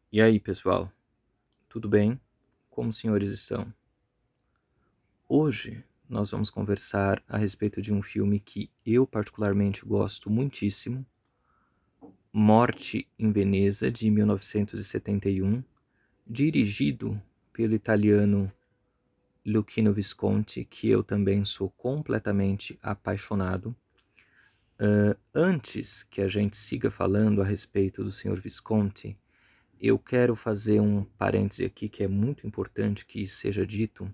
E aí, pessoal, tudo bem? Como os senhores estão? Hoje nós vamos conversar a respeito de um filme que eu particularmente gosto muitíssimo, Morte em Veneza, de 1971, dirigido pelo italiano Luchino Visconti, que eu também sou completamente apaixonado. Antes que a gente siga falando a respeito do senhor Visconti, eu quero fazer um parêntese aqui que é muito importante que seja dito,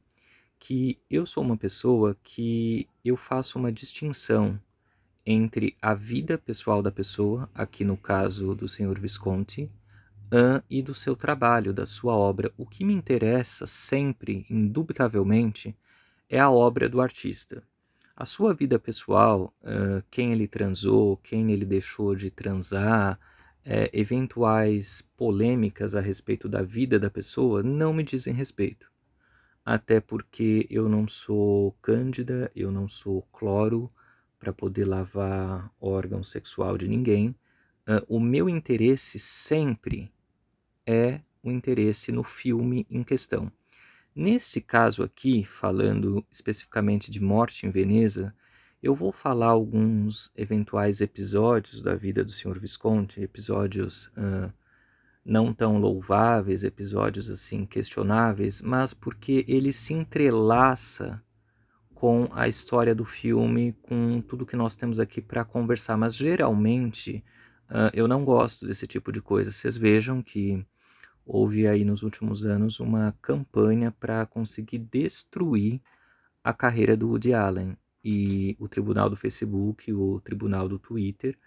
que eu sou uma pessoa que eu faço uma distinção entre a vida pessoal da pessoa, aqui no caso do senhor Visconti, e do seu trabalho, da sua obra. O que me interessa sempre, indubitavelmente, é a obra do artista. A sua vida pessoal, quem ele transou, quem ele deixou de transar, eventuais polêmicas a respeito da vida da pessoa, não me dizem respeito. Até porque eu não sou Cândida, eu não sou cloro para poder lavar órgão sexual de ninguém. O meu interesse sempre é o interesse no filme em questão. Nesse caso aqui, falando especificamente de Morte em Veneza, eu vou falar alguns eventuais episódios da vida do Sr. Visconti, episódios não tão louváveis, episódios assim questionáveis, mas porque ele se entrelaça com a história do filme, com tudo que nós temos aqui para conversar. Mas geralmente eu não gosto desse tipo de coisa. Vocês vejam que houve aí nos últimos anos uma campanha para conseguir destruir a carreira do Woody Allen. E o tribunal do Facebook, o tribunal do Twitter,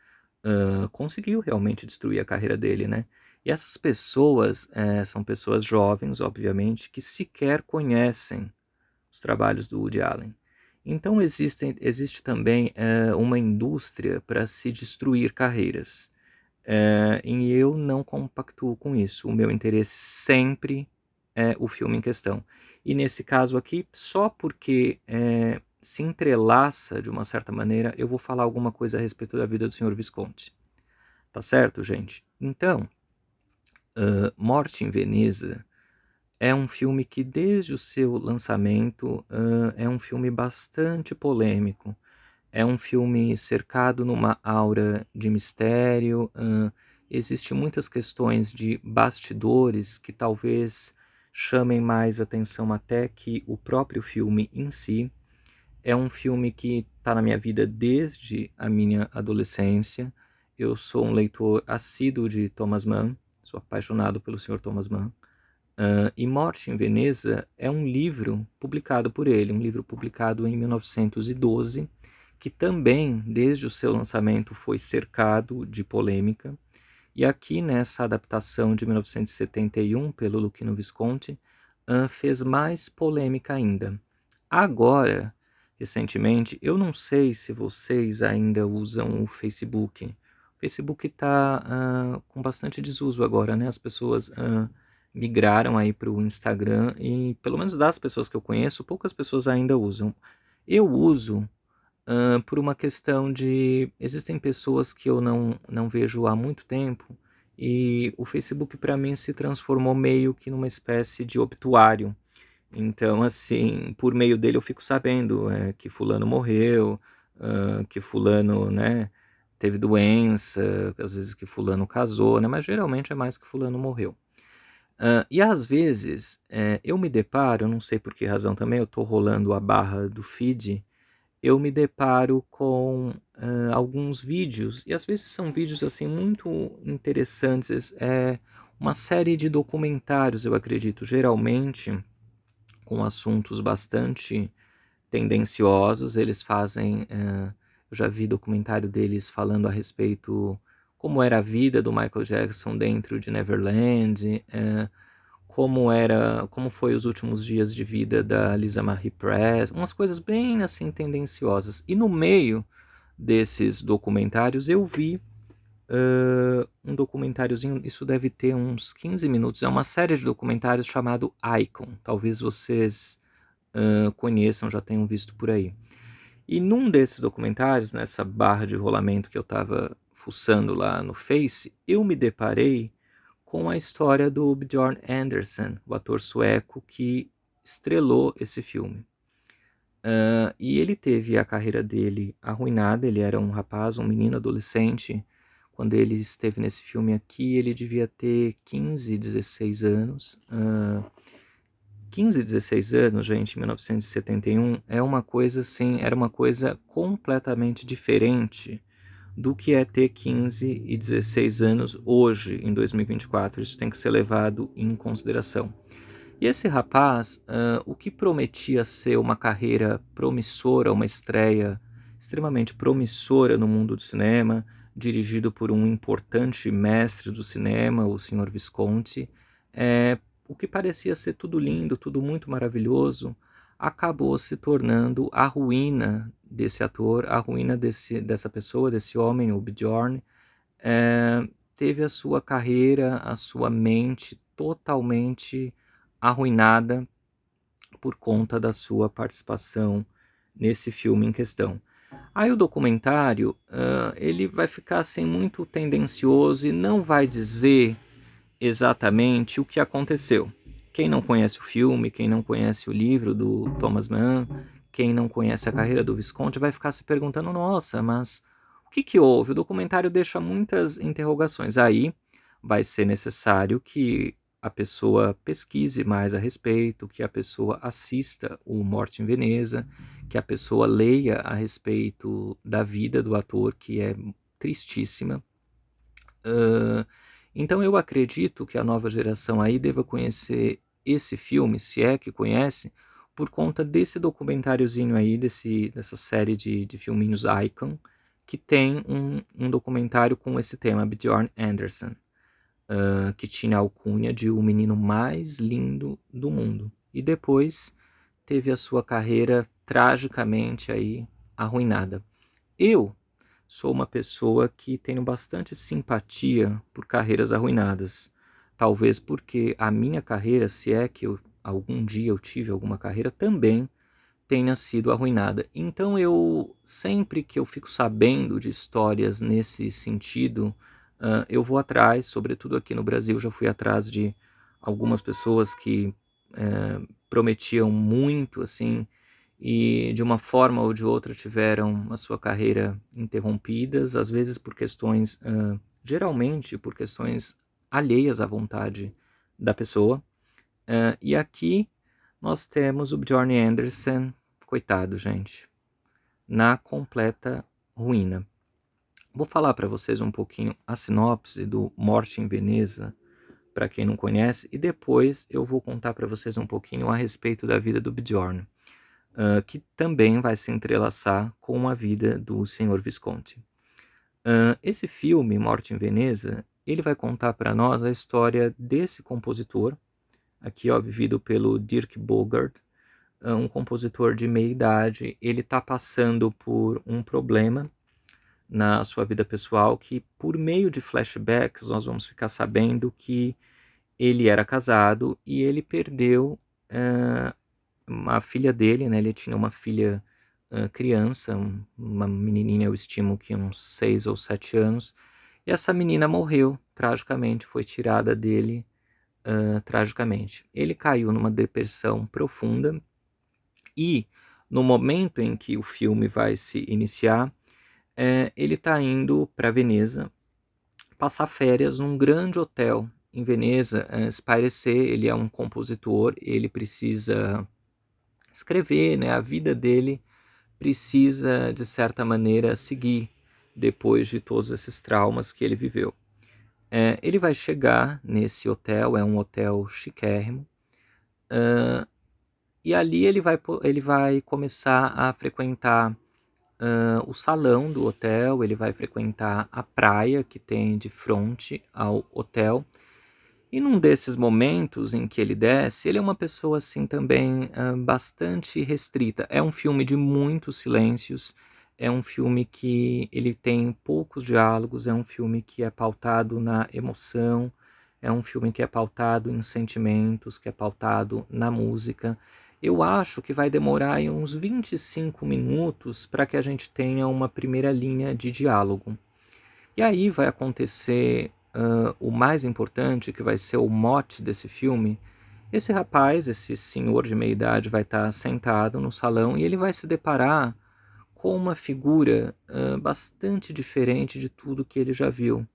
conseguiu realmente destruir a carreira dele, né? E essas pessoas são pessoas jovens, obviamente, que sequer conhecem os trabalhos do Woody Allen. Então existe também uma indústria para se destruir carreiras. E eu não compactuo com isso. O meu interesse sempre é o filme em questão. E nesse caso aqui, só porque se entrelaça de uma certa maneira, eu vou falar alguma coisa a respeito da vida do Sr. Visconti. Tá certo, gente? Então, Morte em Veneza é um filme que, desde o seu lançamento, é um filme bastante polêmico. É um filme cercado numa aura de mistério. Existem muitas questões de bastidores que talvez chamem mais atenção até que o próprio filme em si. É um filme que está na minha vida desde a minha adolescência. Eu sou um leitor assíduo de Thomas Mann, sou apaixonado pelo Sr. Thomas Mann. E Morte em Veneza é um livro publicado por ele, um livro publicado em 1912, que também, desde o seu lançamento, foi cercado de polêmica. E aqui, nessa adaptação de 1971, pelo Luchino Visconti, fez mais polêmica ainda. Agora, recentemente, eu não sei se vocês ainda usam o Facebook. O Facebook está com bastante desuso agora, né? As pessoas migraram aí para o Instagram e, pelo menos das pessoas que eu conheço, poucas pessoas ainda usam. Eu uso por uma questão de... Existem pessoas que eu não vejo há muito tempo e o Facebook para mim se transformou meio que numa espécie de obituário. Então, assim, por meio dele eu fico sabendo que fulano morreu, que fulano, né, teve doença, às vezes que fulano casou, né, mas geralmente é mais que fulano morreu. E às vezes eu me deparo, eu não sei por que razão também, eu estou rolando a barra do feed, eu me deparo com alguns vídeos, e às vezes são vídeos assim muito interessantes, uma série de documentários, eu acredito, geralmente com assuntos bastante tendenciosos. Eles fazem, eu já vi documentário deles falando a respeito como era a vida do Michael Jackson dentro de Neverland, como foi os últimos dias de vida da Lisa Marie Presley, umas coisas bem assim tendenciosas. E no meio desses documentários eu vi um documentáriozinho, isso deve ter uns 15 minutos, é uma série de documentários chamado Icon, talvez vocês conheçam, já tenham visto por aí. E num desses documentários, nessa barra de rolamento que eu estava fuçando lá no Face, eu me deparei com a história do Björn Andersson, o ator sueco que estrelou esse filme. E ele teve a carreira dele arruinada. Ele era um rapaz, um menino adolescente. Quando ele esteve nesse filme aqui, ele devia ter 15, 16 anos. 15, 16 anos, gente, em 1971, é uma coisa assim, era uma coisa completamente diferente do que é ter 15 e 16 anos hoje, em 2024. Isso tem que ser levado em consideração. E esse rapaz, o que prometia ser uma carreira promissora, uma estreia extremamente promissora no mundo do cinema, dirigido por um importante mestre do cinema, o Sr. Visconti, o que parecia ser tudo lindo, tudo muito maravilhoso, acabou se tornando a ruína desse ator, a ruína dessa pessoa, desse homem, o Bjorn. Teve a sua carreira, a sua mente totalmente arruinada por conta da sua participação nesse filme em questão. Aí o documentário, ele vai ficar assim muito tendencioso e não vai dizer exatamente o que aconteceu. Quem não conhece o filme, quem não conhece o livro do Thomas Mann, quem não conhece a carreira do Visconti, vai ficar se perguntando, nossa, mas o que houve? O documentário deixa muitas interrogações. Aí vai ser necessário que a pessoa pesquise mais a respeito, que a pessoa assista o Morte em Veneza, que a pessoa leia a respeito da vida do ator, que é tristíssima. Então eu acredito que a nova geração aí deva conhecer esse filme, se é que conhece, por conta desse documentáriozinho aí, dessa série de filminhos Icon, que tem um documentário com esse tema, Bjorn Andersson, que tinha a alcunha de o menino mais lindo do mundo. E depois teve a sua carreira tragicamente aí arruinada. Eu sou uma pessoa que tenho bastante simpatia por carreiras arruinadas. Talvez porque a minha carreira, se é que algum dia eu tive alguma carreira, também tenha sido arruinada. Então sempre que eu fico sabendo de histórias nesse sentido, eu vou atrás, sobretudo aqui no Brasil, já fui atrás de algumas pessoas que prometiam muito, assim, e de uma forma ou de outra tiveram a sua carreira interrompidas, às vezes por questões, geralmente por questões alheias à vontade da pessoa. E aqui nós temos o Bjorn Andersson, coitado, gente, na completa ruína. Vou falar para vocês um pouquinho a sinopse do Morte em Veneza, para quem não conhece, e depois eu vou contar para vocês um pouquinho a respeito da vida do Bjorn, que também vai se entrelaçar com a vida do Sr. Visconti. Esse filme, Morte em Veneza, ele vai contar para nós a história desse compositor, aqui ó, vivido pelo Dirk Bogarde, um compositor de meia idade. Ele está passando por um problema na sua vida pessoal que, por meio de flashbacks, nós vamos ficar sabendo que ele era casado e ele perdeu uma filha dele, né? Ele tinha uma filha criança, uma menininha, eu estimo que uns 6 ou 7 anos, e essa menina morreu tragicamente, foi tirada dele tragicamente. Ele caiu numa depressão profunda e, no momento em que o filme vai se iniciar, ele está indo para Veneza passar férias num grande hotel em Veneza. Espairecer, ele é um compositor, ele precisa escrever, né? A vida dele precisa, de certa maneira, seguir depois de todos esses traumas que ele viveu. Ele vai chegar nesse hotel, é um hotel chiquérrimo, e ali ele vai começar a frequentar o salão do hotel, ele vai frequentar a praia que tem de frente ao hotel. E num desses momentos em que ele desce, ele é uma pessoa assim também bastante restrita. É um filme de muitos silêncios, é um filme que ele tem poucos diálogos, é um filme que é pautado na emoção, é um filme que é pautado em sentimentos, que é pautado na música. Eu acho que vai demorar aí uns 25 minutos para que a gente tenha uma primeira linha de diálogo. E aí vai acontecer o mais importante, que vai ser o mote desse filme, esse rapaz, esse senhor de meia idade, vai estar sentado no salão e ele vai se deparar com uma figura bastante diferente de tudo que ele já viu.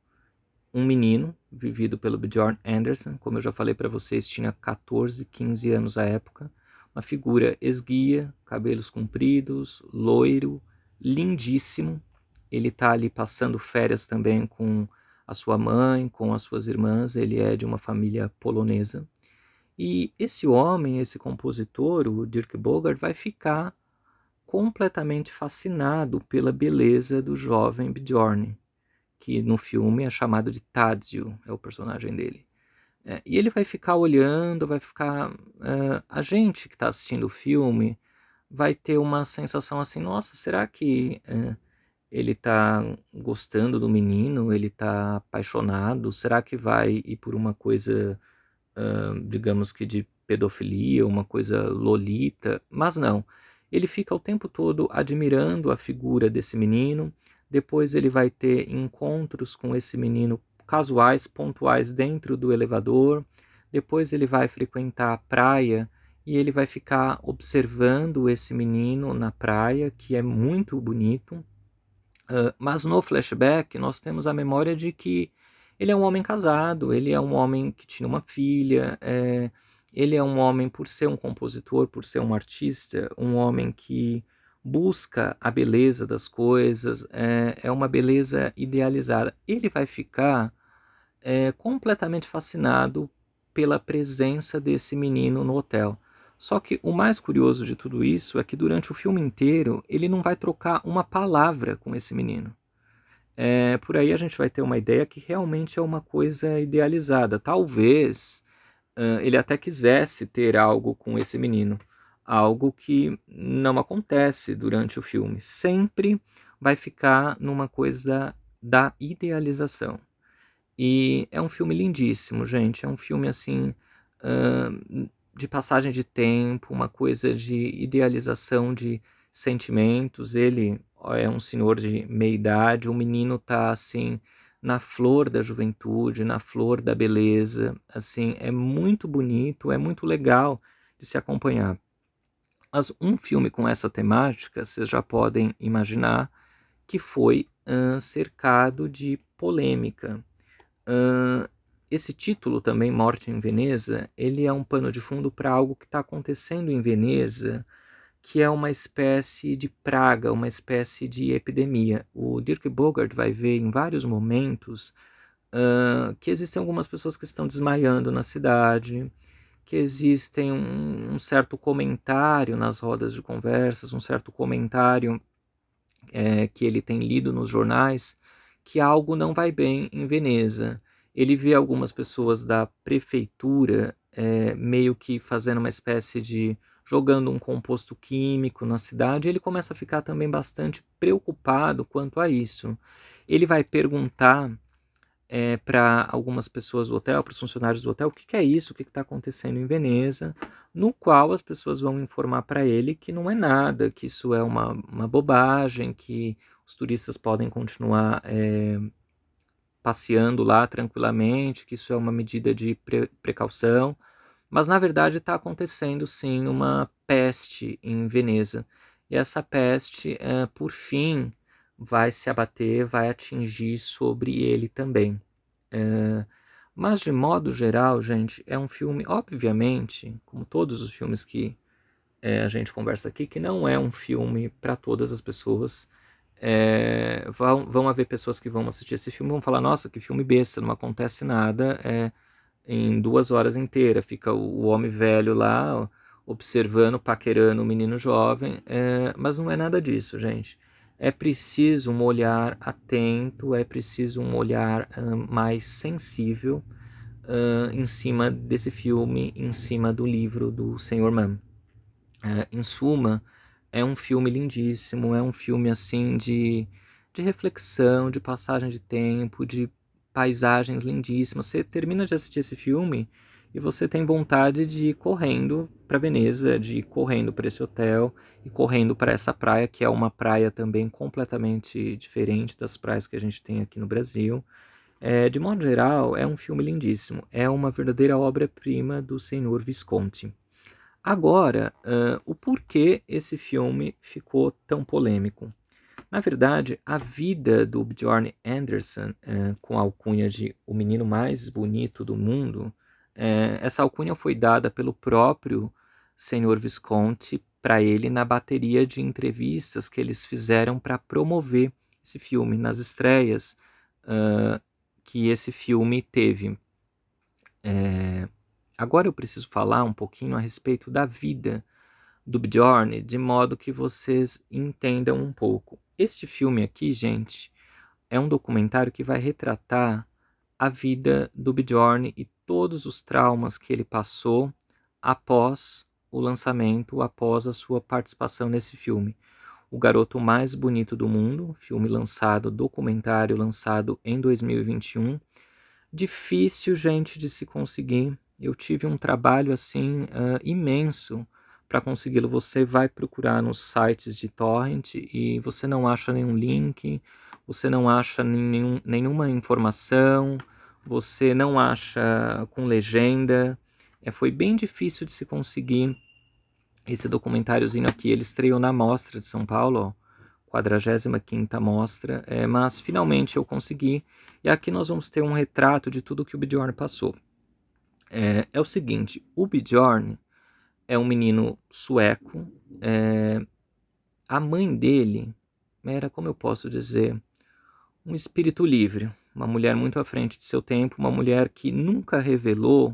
Um menino, vivido pelo Bjorn Anderson, como eu já falei para vocês, tinha 14, 15 anos à época, uma figura esguia, cabelos compridos, loiro, lindíssimo. Ele está ali passando férias também com a sua mãe, com as suas irmãs, ele é de uma família polonesa. E esse homem, esse compositor, o Dirk Bogarde, vai ficar completamente fascinado pela beleza do jovem Bjorn, que no filme é chamado de Tadzio, é o personagem dele. E ele vai ficar olhando, vai ficar... a gente que está assistindo o filme vai ter uma sensação assim, nossa, será que ele está gostando do menino? Ele está apaixonado? Será que vai ir por uma coisa, digamos que de pedofilia, uma coisa lolita? Mas não. Ele fica o tempo todo admirando a figura desse menino. Depois ele vai ter encontros com esse menino casuais, pontuais dentro do elevador. Depois ele vai frequentar a praia e ele vai ficar observando esse menino na praia, que é muito bonito. Mas no flashback nós temos a memória de que ele é um homem casado, ele é um homem que tinha uma filha, ele é um homem, por ser um compositor, por ser um artista, um homem que busca a beleza das coisas, é uma beleza idealizada. Ele vai ficar completamente fascinado pela presença desse menino no hotel. Só que o mais curioso de tudo isso é que durante o filme inteiro ele não vai trocar uma palavra com esse menino. Por aí a gente vai ter uma ideia que realmente é uma coisa idealizada. Talvez ele até quisesse ter algo com esse menino, algo que não acontece durante o filme. Sempre vai ficar numa coisa da idealização. E é um filme lindíssimo, gente. É um filme assim, de passagem de tempo, uma coisa de idealização de sentimentos. Ele é um senhor de meia idade, o menino tá assim na flor da juventude, na flor da beleza. Assim, é muito bonito, é muito legal de se acompanhar. Mas um filme com essa temática, vocês já podem imaginar que foi cercado de polêmica. Esse título também, Morte em Veneza, ele é um pano de fundo para algo que está acontecendo em Veneza, que é uma espécie de praga, uma espécie de epidemia. O Dirk Bogarde vai ver em vários momentos que existem algumas pessoas que estão desmaiando na cidade, que existem um certo comentário nas rodas de conversas, um certo comentário que ele tem lido nos jornais, que algo não vai bem em Veneza. Ele vê algumas pessoas da prefeitura meio que fazendo uma espécie de jogando um composto químico na cidade, e ele começa a ficar também bastante preocupado quanto a isso. Ele vai perguntar para algumas pessoas do hotel, para os funcionários do hotel, o que, que é isso, o que está acontecendo em Veneza, no qual as pessoas vão informar para ele que não é nada, que isso é uma bobagem, que os turistas podem continuar passeando lá tranquilamente, que isso é uma medida de precaução, mas na verdade está acontecendo sim uma peste em Veneza. E essa peste, por fim, vai se abater, vai atingir sobre ele também. Mas de modo geral, gente, é um filme, obviamente, como todos os filmes que a gente conversa aqui, que não é um filme para todas as pessoas. Vão haver pessoas que vão assistir esse filme e vão falar, nossa, que filme besta, não acontece nada em 2 horas inteiras. Fica o homem velho lá, observando, paquerando o menino jovem, mas não é nada disso, gente. É preciso um olhar atento, é preciso um olhar mais sensível em cima desse filme, em cima do livro do Sr. Mann. Em suma, é um filme lindíssimo, é um filme assim de reflexão, de passagem de tempo, de paisagens lindíssimas. Você termina de assistir esse filme e você tem vontade de ir correndo para Veneza, de ir correndo para esse hotel e correndo para essa praia, que é uma praia também completamente diferente das praias que a gente tem aqui no Brasil. De modo geral, é um filme lindíssimo. É uma verdadeira obra-prima do senhor Visconti. Agora, o porquê esse filme ficou tão polêmico? Na verdade, a vida do Bjorn Anderson, com a alcunha de o menino mais bonito do mundo, essa alcunha foi dada pelo próprio senhor Visconti para ele na bateria de entrevistas que eles fizeram para promover esse filme, nas estreias que esse filme teve. Agora eu preciso falar um pouquinho a respeito da vida do Bjorn, de modo que vocês entendam um pouco. Este filme aqui, gente, é um documentário que vai retratar a vida do Bjorn e todos os traumas que ele passou após o lançamento, após a sua participação nesse filme. O Garoto Mais Bonito do Mundo, filme lançado, documentário lançado em 2021. Difícil, gente, de se conseguir. Eu tive um trabalho assim imenso para consegui-lo. Você vai procurar nos sites de torrent e você não acha nenhum link, você não acha nenhuma informação, você não acha com legenda. Foi bem difícil de se conseguir esse documentáriozinho aqui. Ele estreou na Mostra de São Paulo, ó, 45ª Mostra, mas finalmente eu consegui. E aqui nós vamos ter um retrato de tudo que o Bjorn passou. É o seguinte, o Bjorn é um menino sueco, a mãe dele era, como eu posso dizer, um espírito livre, uma mulher muito à frente de seu tempo, uma mulher que nunca revelou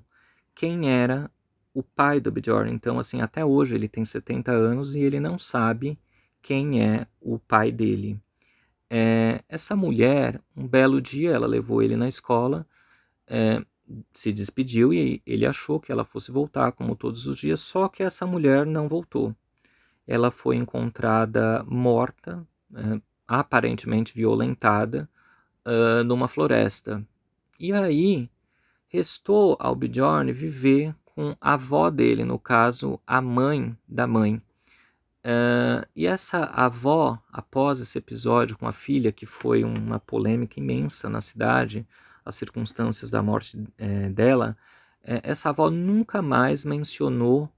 quem era o pai do Bjorn. Então, assim, até hoje ele tem 70 anos e ele não sabe quem é o pai dele. Essa mulher, um belo dia, ela levou ele na escola, se despediu e ele achou que ela fosse voltar, como todos os dias, só que essa mulher não voltou. Ela foi encontrada morta, aparentemente violentada, numa floresta. E aí, restou ao Bjorn viver com a avó dele, no caso, a mãe da mãe. E essa avó, após esse episódio com a filha, que foi uma polêmica imensa na cidade, as circunstâncias da morte dela, essa avó nunca mais mencionou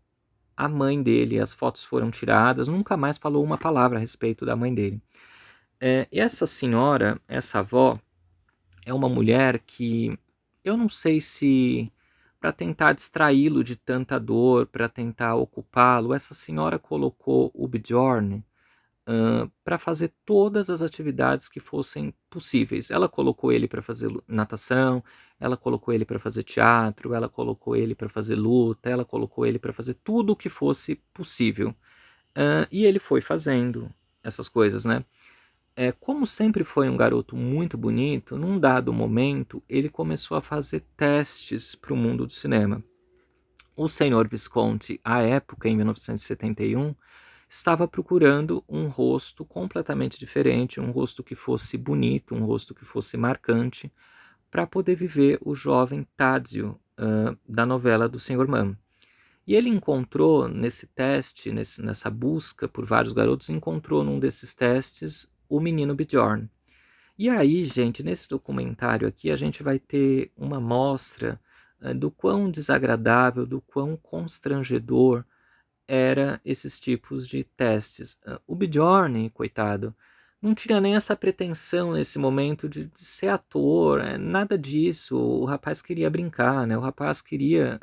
a mãe dele. As fotos foram tiradas, nunca mais falou uma palavra a respeito da mãe dele. E essa senhora, essa avó, é uma mulher que eu não sei se para tentar distraí-lo de tanta dor, para tentar ocupá-lo, essa senhora colocou o Bjorn para fazer todas as atividades que fossem possíveis. Ela colocou ele para fazer natação, ela colocou ele para fazer teatro, ela colocou ele para fazer luta, ela colocou ele para fazer tudo o que fosse possível. E ele foi fazendo essas coisas, né? Como sempre foi um garoto muito bonito, num dado momento ele começou a fazer testes para o mundo do cinema. O senhor Visconti, à época, em 1971, estava procurando um rosto completamente diferente, um rosto que fosse bonito, um rosto que fosse marcante, para poder viver o jovem Tadzio da novela do Sr. Mann. E ele encontrou nesse teste, nessa busca por vários garotos, encontrou num desses testes o menino Bjorn. E aí, gente, nesse documentário aqui a gente vai ter uma mostra do quão desagradável, do quão constrangedor era esses tipos de testes. O Bjorn, coitado, não tinha nem essa pretensão nesse momento de ser ator, nada disso. O rapaz queria brincar, né? O rapaz queria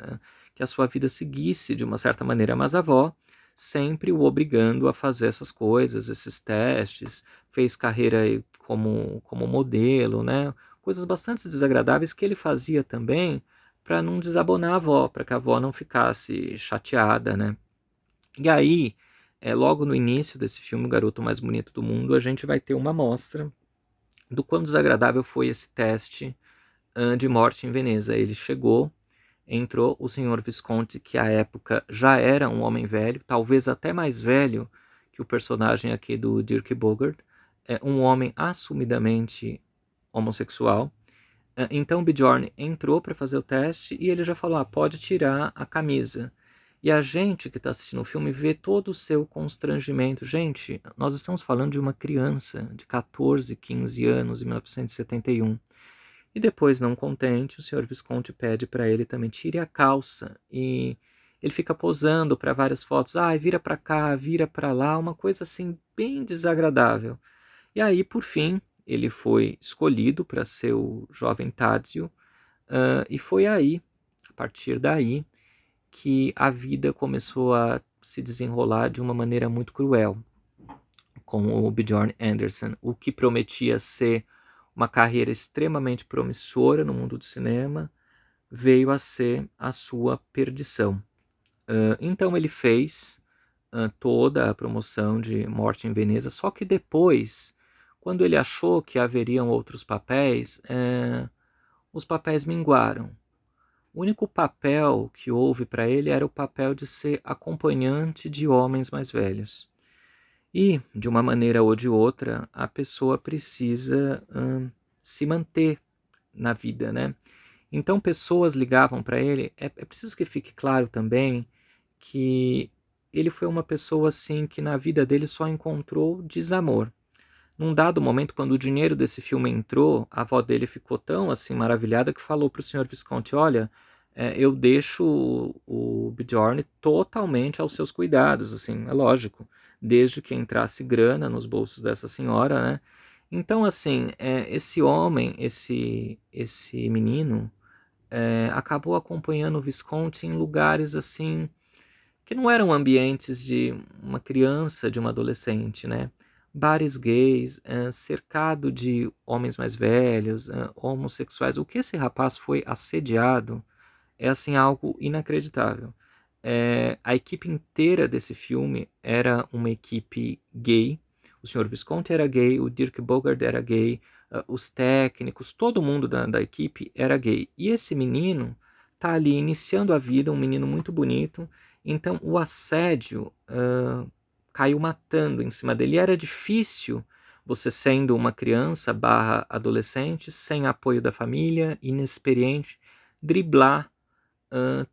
que a sua vida seguisse de uma certa maneira, mas a avó sempre o obrigando a fazer essas coisas, esses testes, fez carreira como modelo, né? Coisas bastante desagradáveis que ele fazia também para não desabonar a avó, para que a avó não ficasse chateada, né? E aí, logo no início desse filme, O Garoto Mais Bonito do Mundo, a gente vai ter uma amostra do quão desagradável foi esse teste de morte em Veneza. Ele chegou, entrou o senhor Visconti, que à época já era um homem velho, talvez até mais velho que o personagem aqui do Dirk Bogarde, um homem assumidamente homossexual. Então Bjorn entrou para fazer o teste e ele já falou, pode tirar a camisa. E a gente que está assistindo o filme vê todo o seu constrangimento. Gente, nós estamos falando de uma criança de 14, 15 anos, em 1971. E depois, não contente, o senhor Visconti pede para ele também tire a calça e ele fica posando para várias fotos. Vira para cá, vira para lá, uma coisa assim bem desagradável. E aí, por fim, ele foi escolhido para ser o jovem Tadzio, e foi aí, a partir daí, que a vida começou a se desenrolar de uma maneira muito cruel com o Bjorn Anderson, o que prometia ser uma carreira extremamente promissora no mundo do cinema, veio a ser a sua perdição. Então ele fez toda a promoção de Morte em Veneza, só que depois, quando ele achou que haveriam outros papéis, os papéis minguaram. O único papel que houve para ele era o papel de ser acompanhante de homens mais velhos. E, de uma maneira ou de outra, a pessoa precisa se manter na vida, né? Então, pessoas ligavam para ele. É preciso que fique claro também que ele foi uma pessoa assim que na vida dele só encontrou desamor. Num dado momento, quando o dinheiro desse filme entrou, a avó dele ficou tão assim maravilhada que falou para o senhor Visconti: olha, eu deixo o Bjorn totalmente aos seus cuidados, assim, é lógico, desde que entrasse grana nos bolsos dessa senhora, né? Então, assim, esse homem, esse menino, acabou acompanhando o Visconti em lugares assim que não eram ambientes de uma criança, de uma adolescente, né? Bares gays, cercado de homens mais velhos, homossexuais. O que esse rapaz foi assediado é assim algo inacreditável. A equipe inteira desse filme era uma equipe gay. O Sr. Visconti era gay, o Dirk Bogarde era gay, os técnicos, todo mundo da equipe era gay. E esse menino tá ali iniciando a vida, um menino muito bonito. Então o assédio caiu matando em cima dele. E era difícil você sendo uma criança barra adolescente, sem apoio da família, inexperiente, driblar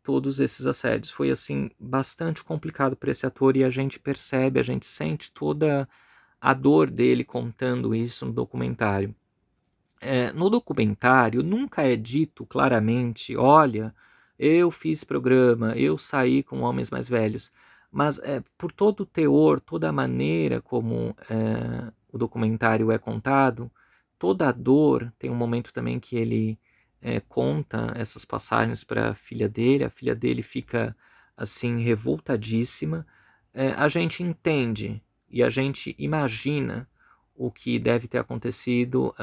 todos esses assédios. Foi assim bastante complicado para esse ator e a gente percebe, a gente sente toda a dor dele contando isso no documentário. No documentário nunca é dito claramente, olha, eu fiz programa, eu saí com homens mais velhos, mas por todo o teor, toda a maneira como o documentário é contado, toda a dor, tem um momento também que ele conta essas passagens para a filha dele fica assim revoltadíssima, a gente entende e a gente imagina o que deve ter acontecido,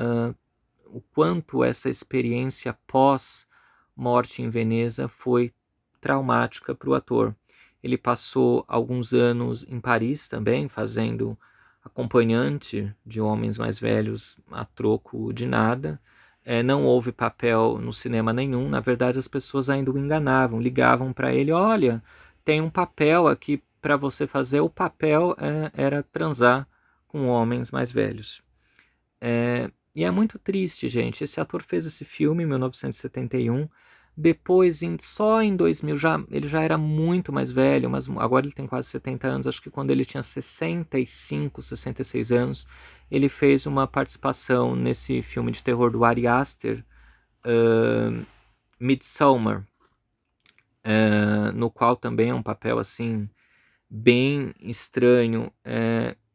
o quanto essa experiência pós-morte em Veneza foi traumática para o ator. Ele passou alguns anos em Paris também, fazendo acompanhante de homens mais velhos a troco de nada. Não houve papel no cinema nenhum. Na verdade, as pessoas ainda o enganavam, ligavam para ele: olha, tem um papel aqui para você fazer. O papel era transar com homens mais velhos. E é muito triste, gente. Esse ator fez esse filme em 1971. Depois, só em 2000, ele já era muito mais velho, mas agora ele tem quase 70 anos. Acho que quando ele tinha 65, 66 anos, ele fez uma participação nesse filme de terror do Ari Aster, Midsommar, no qual também é um papel assim bem estranho,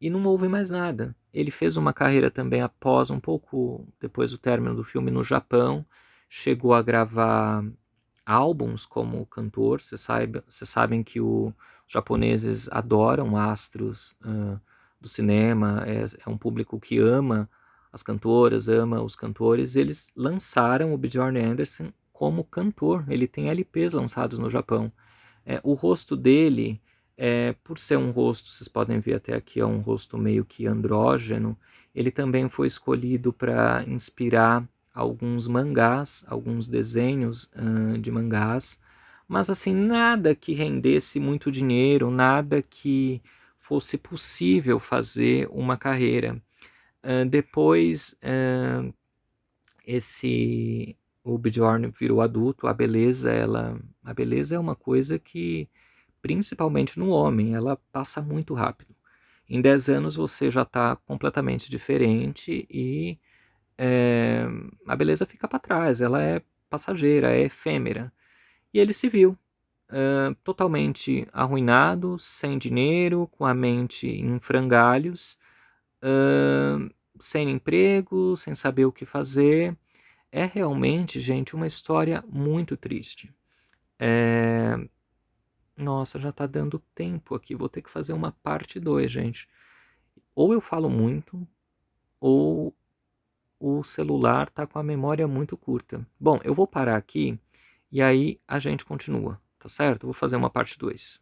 e não houve mais nada. Ele fez uma carreira também após, um pouco depois do término do filme, no Japão, chegou a gravar álbuns como cantor. Vocês sabem que os japoneses adoram astros do cinema, é um público que ama as cantoras, ama os cantores. Eles lançaram o Bjorn Anderson como cantor, ele tem LPs lançados no Japão. O rosto dele, por ser um rosto, vocês podem ver até aqui, é um rosto meio que andrógeno. Ele também foi escolhido para inspirar alguns mangás, alguns desenhos de mangás, mas assim, nada que rendesse muito dinheiro, nada que fosse possível fazer uma carreira. Depois, o Bjorn virou adulto. A beleza é uma coisa que, principalmente no homem, ela passa muito rápido. Em 10 anos você já está completamente diferente e eh, a beleza fica para trás, ela é passageira, é efêmera. E ele se viu, totalmente arruinado, sem dinheiro, com a mente em frangalhos, sem emprego, sem saber o que fazer. É realmente, gente, uma história muito triste. Eh, Nossa, já tá dando tempo aqui, vou ter que fazer uma parte 2, gente. Ou eu falo muito, ou o celular tá com a memória muito curta. Bom, eu vou parar aqui e aí a gente continua, tá certo? Vou fazer uma parte 2.